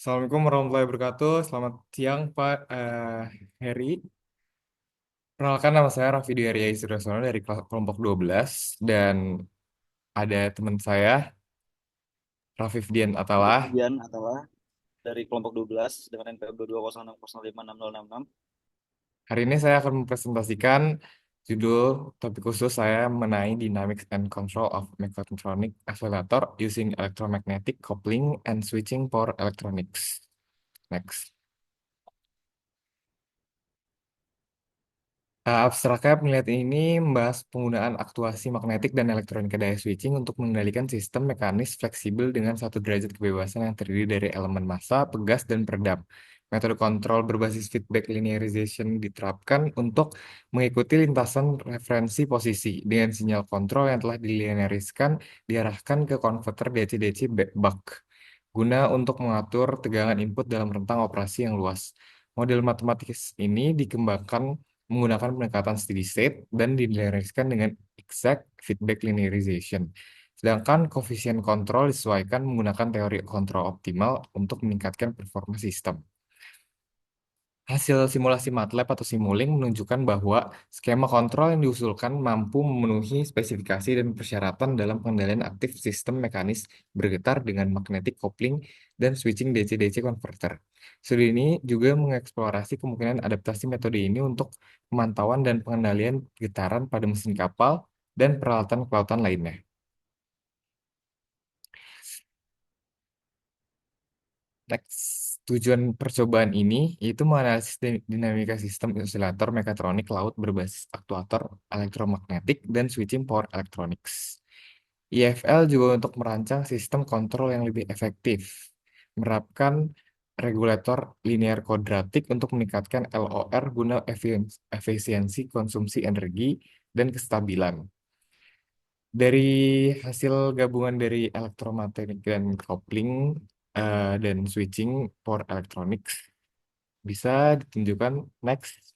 Assalamualaikum warahmatullahi wabarakatuh. Selamat siang, Pak Heri. Perkenalkan, nama saya Raffi Dwi Arya Isriosono dari kelompok 12 dan ada teman saya, Raffi Fidian Arif Atalah. Budian Atala dari kelompok 12 dengan NPM 2206056056. Hari ini saya akan mempresentasikan judul topik khusus saya mengenai Dynamics and Control of Mechatronic Accelerator using Electromagnetic Coupling and Switching for Electronics. Next. Abstraknya penelitian ini membahas penggunaan aktuasi magnetik dan elektronika daya switching untuk mengendalikan sistem mekanis fleksibel dengan satu derajat kebebasan yang terdiri dari elemen massa, pegas, dan peredam. Metode kontrol berbasis feedback linearization diterapkan untuk mengikuti lintasan referensi posisi dengan sinyal kontrol yang telah dilineariskan diarahkan ke konverter DC-DC buck guna untuk mengatur tegangan input dalam rentang operasi yang luas. Model matematis ini dikembangkan menggunakan pendekatan steady state dan dilineariskan dengan exact feedback linearization. Sedangkan koefisien kontrol disesuaikan menggunakan teori kontrol optimal untuk meningkatkan performa sistem. Hasil simulasi MATLAB atau Simulink menunjukkan bahwa skema kontrol yang diusulkan mampu memenuhi spesifikasi dan persyaratan dalam pengendalian aktif sistem mekanis bergetar dengan magnetic coupling dan switching DC-DC converter. Studi ini juga mengeksplorasi kemungkinan adaptasi metode ini untuk pemantauan dan pengendalian getaran pada mesin kapal dan peralatan kelautan lainnya. Next, tujuan percobaan ini yaitu menganalisis dinamika sistem osilator mekatronik laut berbasis aktuator elektromagnetik dan switching power electronics. IFL juga untuk merancang sistem kontrol yang lebih efektif, menerapkan regulator linear kuadratik untuk meningkatkan LOR guna efisiensi konsumsi energi dan kestabilan. Dari hasil gabungan dari elektromagnetik dan coupling dan switching power electronics bisa ditunjukkan next.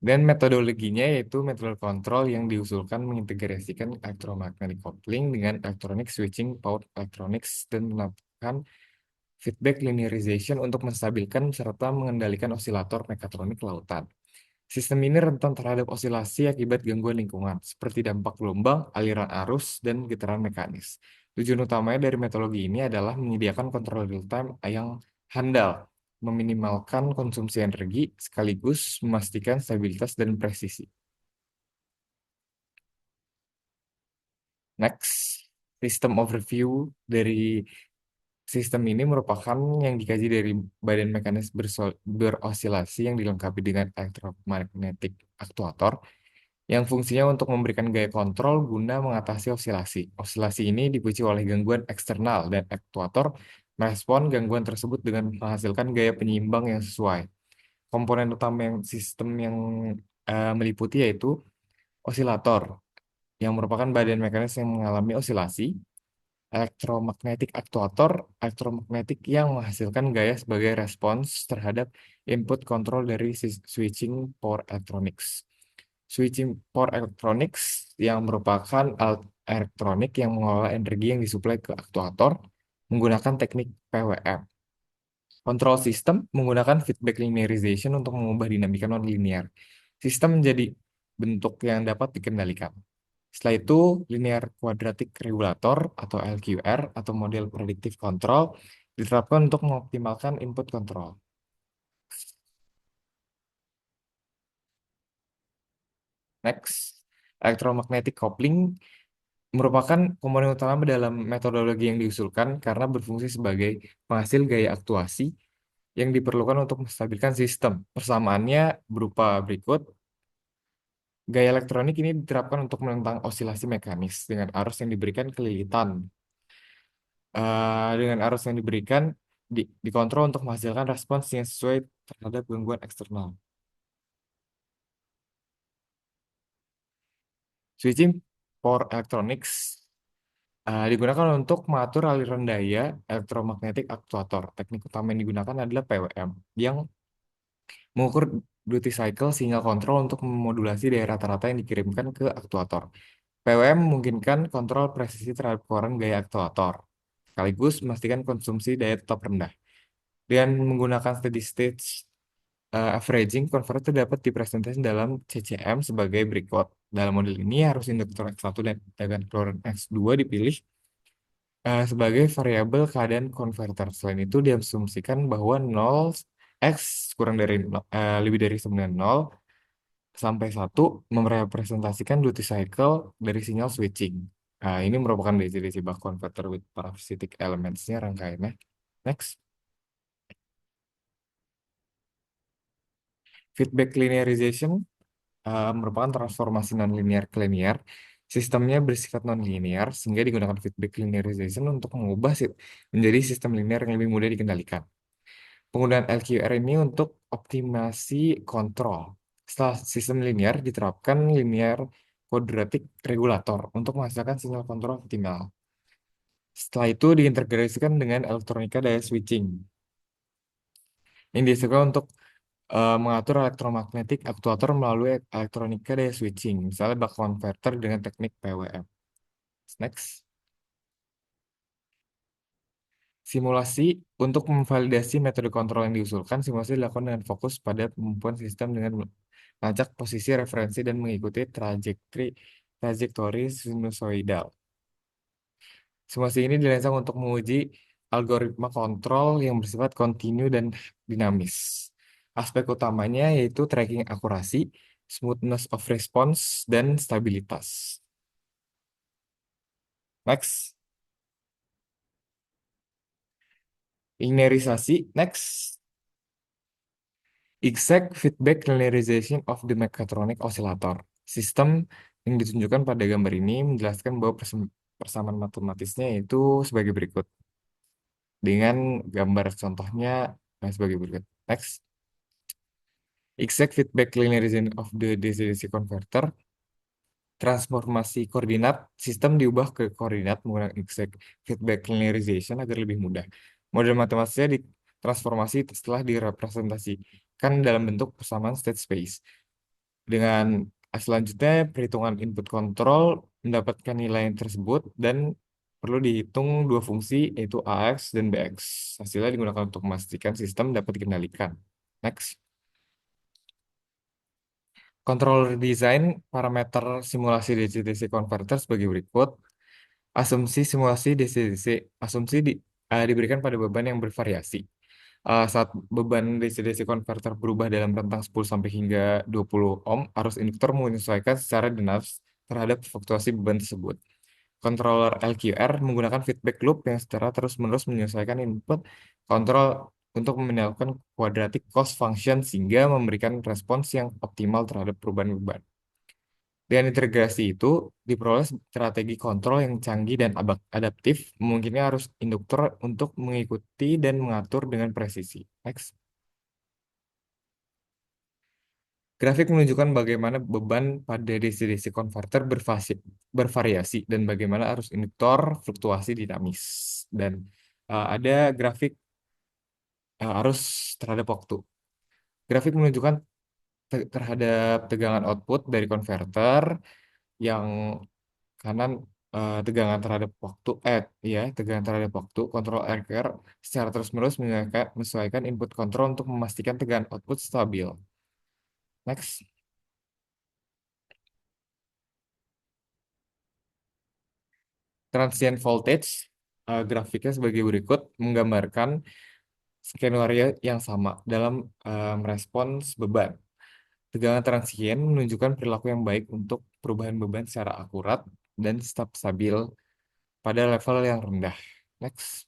Dan metodologinya yaitu metode kontrol yang diusulkan mengintegrasikan electromagnetic coupling dengan electronic switching power electronics dan melakukan feedback linearization untuk menstabilkan serta mengendalikan osilator mekatronik lautan. Sistem ini rentan terhadap osilasi akibat gangguan lingkungan, seperti dampak gelombang, aliran arus, dan getaran mekanis. Tujuan utamanya dari metodologi ini adalah menyediakan kontrol real-time yang handal, meminimalkan konsumsi energi, sekaligus memastikan stabilitas dan presisi. Next, sistem overview dari sistem ini merupakan yang dikaji dari badan mekanis berosilasi yang dilengkapi dengan elektromagnetik aktuator yang fungsinya untuk memberikan gaya kontrol guna mengatasi osilasi. Osilasi ini dipicu oleh gangguan eksternal dan aktuator merespon gangguan tersebut dengan menghasilkan gaya penyeimbang yang sesuai. Komponen utama yang sistem yang meliputi yaitu osilator yang merupakan badan mekanis yang mengalami osilasi, elektromagnetik aktuator, elektromagnetik yang menghasilkan gaya sebagai respons terhadap input kontrol dari switching power electronics. Switching power electronics yang merupakan alat elektronik yang mengelola energi yang disuplai ke aktuator menggunakan teknik PWM. Control system menggunakan feedback linearization untuk mengubah dinamika nonlinear. Sistem menjadi bentuk yang dapat dikendalikan. Setelah itu, linear quadratic regulator atau LQR atau model predictive control diterapkan untuk mengoptimalkan input control. Next, electromagnetic coupling merupakan komponen utama dalam metodologi yang diusulkan karena berfungsi sebagai penghasil gaya aktuasi yang diperlukan untuk menstabilkan sistem. Persamaannya berupa berikut. Gaya elektronik ini diterapkan untuk menentang osilasi mekanis dengan arus yang diberikan kelilitan. Dengan arus yang diberikan dikontrol untuk menghasilkan respons yang sesuai terhadap gangguan eksternal. Switching power electronics digunakan untuk mengatur aliran daya elektromagnetik aktuator. Teknik utama yang digunakan adalah PWM yang mengukur duty cycle sinyal kontrol untuk memodulasi daya rata-rata yang dikirimkan ke aktuator. PWM memungkinkan kontrol presisi terhadap keluaran gaya aktuator. sekaligus memastikan konsumsi daya tetap rendah. Dengan menggunakan steady state averaging, konverter dapat dipresentasikan dalam CCM sebagai berikut. Dalam model ini harus induktor X1 dan tegangan keluaran X2 dipilih sebagai variabel keadaan konverter. Selain itu, diasumsikan bahwa 0 X kurang dari lebih dari sama dengan 0 sampai 1 merepresentasikan duty cycle dari sinyal switching. Ini merupakan DC-DC buck converter with parasitic elements-nya rangkaiannya. Next. Feedback linearization merupakan transformasi nonlinear ke linear. Sistemnya bersifat nonlinear sehingga digunakan feedback linearization untuk mengubah menjadi sistem linear yang lebih mudah dikendalikan. Penggunaan LQR ini untuk optimasi kontrol. Setelah sistem linear diterapkan linear quadratic regulator untuk menghasilkan sinyal kontrol optimal. Setelah itu diintegrasikan dengan elektronika daya switching yang disebut untuk mengatur elektromagnetik aktuator melalui elektronika daya switching, misalnya buck converter dengan teknik PWM. Next. Simulasi untuk memvalidasi metode kontrol yang diusulkan, simulasi dilakukan dengan fokus pada kemampuan sistem dengan melacak posisi referensi dan mengikuti trajektori sinusoidal. Simulasi ini dirancang untuk menguji algoritma kontrol yang bersifat kontinu dan dinamis. Aspek utamanya yaitu tracking akurasi, smoothness of response, dan stabilitas. Next. Linearisasi. Next. Exact feedback linearization of the mechatronic oscillator. Sistem yang ditunjukkan pada gambar ini menjelaskan bahwa persamaan matematisnya itu sebagai berikut. Dengan gambar contohnya sebagai berikut. Next. Exact feedback linearization of the DC-DC converter. Transformasi koordinat sistem diubah ke koordinat menggunakan exact feedback linearization agar lebih mudah. Model matematisnya ditransformasi setelah direpresentasikan dalam bentuk persamaan state space. Dengan selanjutnya perhitungan input control mendapatkan nilai yang tersebut dan perlu dihitung dua fungsi yaitu AX dan BX. Hasilnya digunakan untuk memastikan sistem dapat dikendalikan. Next. Controller design parameter simulasi DC-DC converter sebagai berikut. Asumsi simulasi DC-DC. Asumsi diberikan pada beban yang bervariasi. Saat beban DC-DC converter berubah dalam rentang 10 sampai hingga 20 ohm, arus induktor menyesuaikan secara dinamis terhadap fluktuasi beban tersebut. Controller LQR menggunakan feedback loop yang secara terus-menerus menyesuaikan input kontrol untuk melakukan quadratic cost function sehingga memberikan respons yang optimal terhadap perubahan beban. Dengan integrasi itu, diperoleh strategi kontrol yang canggih dan adaptif, memungkinkan arus induktor untuk mengikuti dan mengatur dengan presisi. Next. Grafik menunjukkan bagaimana beban pada DC-DC converter bervariasi dan bagaimana arus induktor fluktuasi dinamis. Dan ada grafik arus terhadap waktu. Grafik menunjukkan terhadap tegangan output dari konverter yang kanan tegangan terhadap waktu ya tegangan terhadap waktu kontrol RQR secara terus-menerus menyesuaikan input kontrol untuk memastikan tegangan output stabil. Next. Transient voltage grafiknya sebagai berikut menggambarkan skenario yang sama dalam merespons beban. Tegangan transient menunjukkan perilaku yang baik untuk perubahan beban secara akurat dan tetap stabil pada level yang rendah. Next.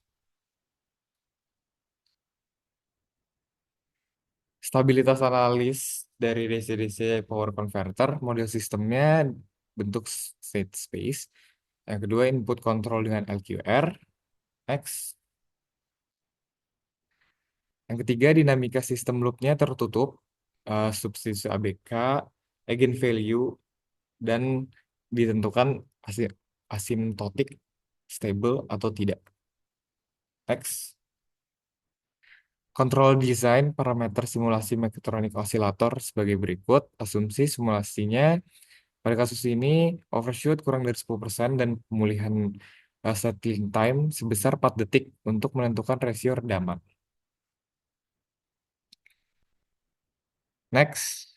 Stabilitas analis dari DC-DC power converter, model sistemnya bentuk state space. Yang kedua, input control dengan LQR. Next. Yang ketiga, dinamika sistem loopnya tertutup, substitusi ABK, eigenvalue, dan ditentukan asymptotic, stable, atau tidak. Next. Kontrol desain parameter simulasi mekatronik osilator sebagai berikut. Asumsi simulasinya pada kasus ini overshoot kurang dari 10% dan pemulihan settling time sebesar 4 detik untuk menentukan rasio redaman. Next,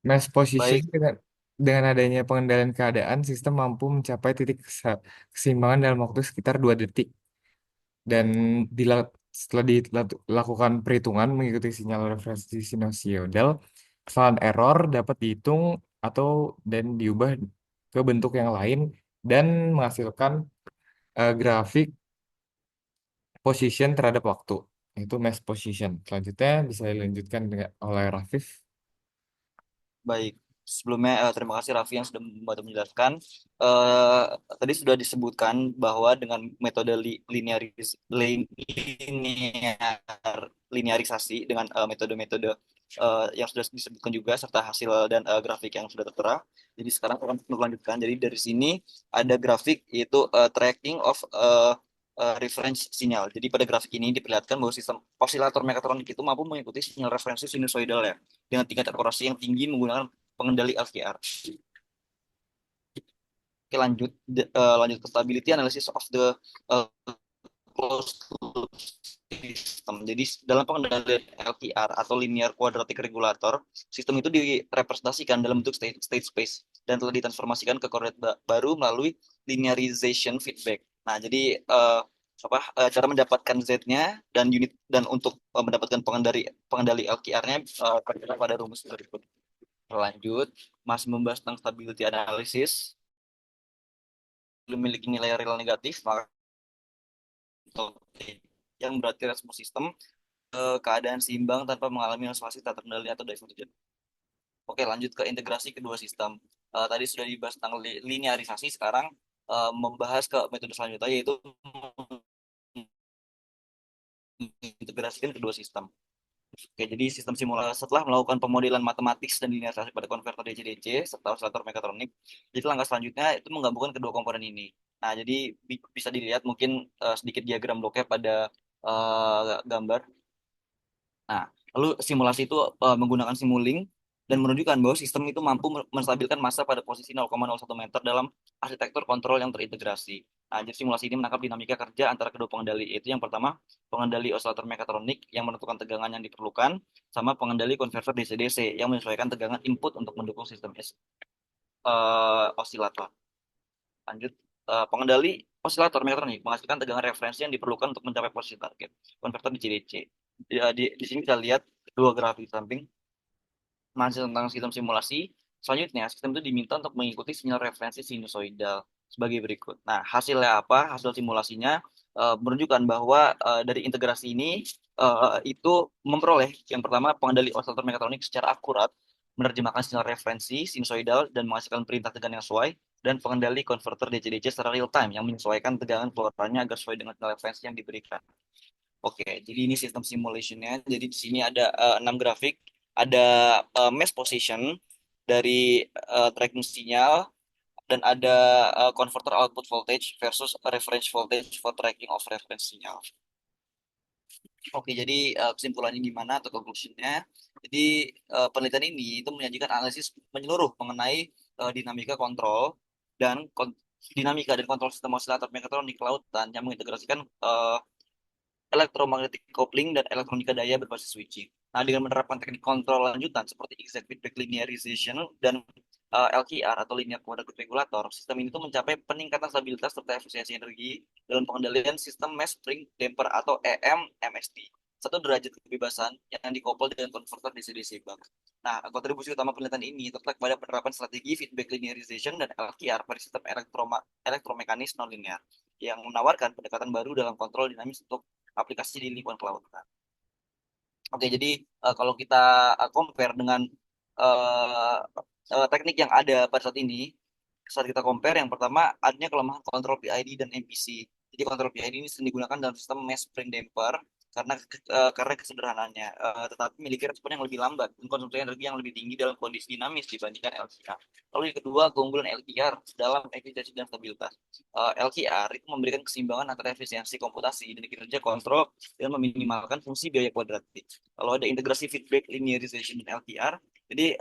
mass position Baik, dengan adanya pengendalian keadaan, sistem mampu mencapai titik keseimbangan dalam waktu sekitar 2 detik. Dan setelah dilakukan perhitungan mengikuti sinyal referensi sinusoidal, kesalahan error dapat dihitung atau dan diubah ke bentuk yang lain dan menghasilkan grafik position terhadap waktu, itu mass position. Selanjutnya bisa dilanjutkan oleh Rafif. baik. Sebelumnya terima kasih Raffi yang sudah membantu menjelaskan. Eh, Tadi sudah disebutkan bahwa dengan metode linearisasi dengan metode-metode yang sudah disebutkan juga serta hasil dan grafik yang sudah tertera. Jadi sekarang akan melanjutkan. Jadi dari sini ada grafik yaitu tracking of reference sinyal. Jadi pada grafik ini diperlihatkan bahwa sistem osilator mekatronik itu mampu mengikuti sinyal referensi sinusoidal ya dengan tingkat akurasi yang tinggi menggunakan pengendali LKR. Oke, lanjut ke stability analysis of the uh, closed loop system. Jadi dalam pengendalian LQR atau linear quadratic regulator, sistem itu direpresentasikan dalam bentuk state space dan telah ditransformasikan ke koordinat baru melalui linearization feedback. Nah, jadi cara mendapatkan Z-nya dan unit dan untuk mendapatkan pengendali pengendali LQR-nya pada rumus berikut. Lanjut, masih membahas tentang stability analysis, memiliki nilai real negatif, maka yang berarti respon sistem keadaan seimbang tanpa mengalami oscillasi tak terkendali atau divergen. Oke, lanjut ke integrasi kedua sistem. Tadi sudah dibahas tentang linearisasi, sekarang membahas ke metode selanjutnya yaitu mengintegrasikan kedua sistem. Oke, jadi sistem simulasi setelah melakukan pemodelan matematis dan linearisasi pada konverter DC-DC serta oscillator mekatronik, jadi langkah selanjutnya itu menggabungkan kedua komponen ini. Nah, jadi bisa dilihat mungkin sedikit diagram bloknya pada gambar. Nah, lalu simulasi itu menggunakan Simulink dan menunjukkan bahwa sistem itu mampu menstabilkan massa pada posisi 0,01 meter dalam arsitektur kontrol yang terintegrasi. Nah, jadi simulasi ini menangkap dinamika kerja antara kedua pengendali. Itu yang pertama, pengendali oscillator mekatronik yang menentukan tegangan yang diperlukan, sama pengendali konverter DC-DC yang menyesuaikan tegangan input untuk mendukung sistem osilator. Lanjut, pengendali osilator mekatronik menghasilkan tegangan referensi yang diperlukan untuk mencapai posisi target. Konverter DC-DC. Di sini kita lihat dua grafik di samping masih tentang sistem simulasi. Selanjutnya, sistem itu diminta untuk mengikuti sinyal referensi sinusoidal sebagai berikut. Nah, hasilnya apa? Hasil simulasinya menunjukkan bahwa dari integrasi ini itu memperoleh yang pertama pengendali osilator mekatronik secara akurat menerjemahkan sinyal referensi sinusoidal dan menghasilkan perintah tegangan yang sesuai dan pengendali konverter DC-DC secara real time yang menyesuaikan tegangan keluarannya agar sesuai dengan sinyal referensi yang diberikan. Oke, jadi ini sistem simulationnya. Jadi di sini ada 6 grafik, ada mesh position dari tracking sinyal, dan ada converter output voltage versus reference voltage for tracking of reference sinyal. Oke, jadi kesimpulannya gimana atau conclusionnya? Jadi penelitian ini itu menyajikan analisis menyeluruh mengenai dinamika kontrol dan dinamika dan kontrol sistem osilator mekatronik lautan yang mengintegrasikan elektromagnetic coupling dan elektronika daya berbasis switching. Nah, dengan menerapkan teknik kontrol lanjutan seperti exact feedback linearization dan LQR atau linear quadratic regulator, sistem ini tuh mencapai peningkatan stabilitas serta efisiensi energi dalam pengendalian sistem mass spring damper atau EM-MSD. Satu derajat kebebasan yang dikoppel dengan konverter DC-DC bus. Nah, kontribusi utama penelitian ini terletak pada penerapan strategi feedback linearization dan LQR pada sistem elektromekanis nonlinear yang menawarkan pendekatan baru dalam kontrol dinamis untuk aplikasi di lingkungan kelautan. Oke, jadi kalau kita compare dengan uh, teknik yang ada pada saat ini, saat kita compare, yang pertama adanya kelemahan kontrol PID dan MPC. Jadi kontrol PID ini sering digunakan dalam sistem mass spring damper karena kesederhanaannya, tetapi memiliki respon yang lebih lambat dan konsumsi energi yang lebih tinggi dalam kondisi dinamis dibandingkan LCR. Lalu yang kedua, keunggulan LCR dalam efisiensi dan stabilitas. LCR itu memberikan keseimbangan antara efisiensi komputasi dan kinerja kontrol dan meminimalkan fungsi biaya kuadratik. Kalau ada integrasi feedback linearization dan LCR, jadi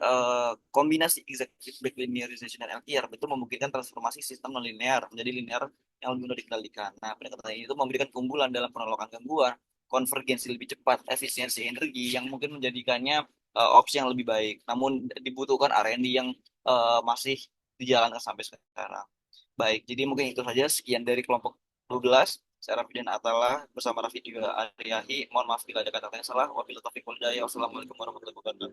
kombinasi exact feedback linearization dan LCR itu memungkinkan transformasi sistem non-linear menjadi linear yang lebih mudah dikendalikan. Nah, pendekatan ini itu memberikan keunggulan dalam penolakan gangguan, konvergensi lebih cepat, efisiensi energi yang mungkin menjadikannya opsi yang lebih baik. Namun dibutuhkan R&D yang masih dijalankan sampai sekarang. Baik, jadi mungkin itu saja sekian dari kelompok 12. Saya Raffidan Atalah bersama Raffi juga Ariyahi. Mohon maaf bila ada kata-kata yang salah. Wabillahi taufiq wal hidayah. Wassalamualaikum warahmatullahi wabarakatuh.